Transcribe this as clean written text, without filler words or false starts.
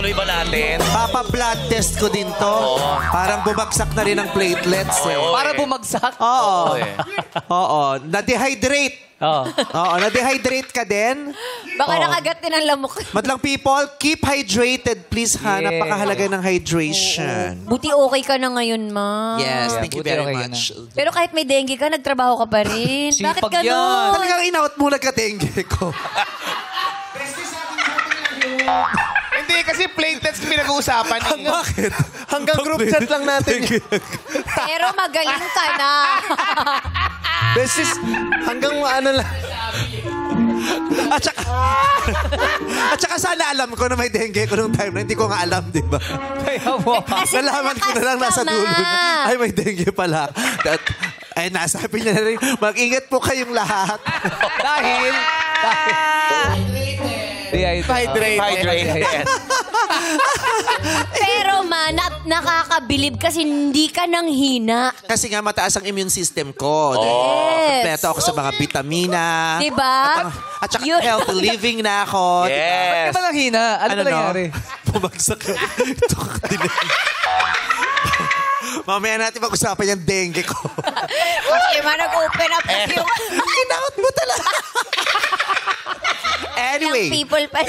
Itutuloy ba natin? Papa-blood test ko din to. Parang bumagsak na rin ang platelets eh. Para bumagsak? Oo. eh. Oo. Na-dehydrate. Oo. Oo. Na-dehydrate ka din. Baka nakagat din ang lamok. Madlang people, keep hydrated please ha. Yeah. Napakahalaga ng hydration. Buti okay ka na ngayon, ma. Yes, thank you buti very okay ka much. Pero kahit may dengue ka, nagtrabaho ka pa rin. Bakit Sipag yan. ganun? Talagang in-out mo nagka-dengue ko. Hindi, kasi platelets pinag-uusapan. Bakit? Hanggang group chat lang natin. Pero magaling ka na. Beses, hanggang ano lang. At saka sana alam ko na may dengue ko nung time na hindi ko nga alam, di ba? Kasi Nalaman ko na lang malakas nasa ka, dulo ma. na, ay may dengue pala. Ay, nasabi niya na rin, mag-ingat po kayong lahat. Dahil... Hydrated. Pero ma, nakakabilib kasi hindi ka nang hina. Kasi nga mataas ang immune system ko. Yes. Kompleto ako sa mga vitamina. Diba? At saka Yun. healthy living na ako. Yes. Bakit ba lang hina? Ano ba nangyari? Bumagsak yun. Ito ka din. Mamaya natin mag-usapan yung dengue ko. Kasi ma, nag-open up kasi yung In-out mo talaga. Anyway. people pa.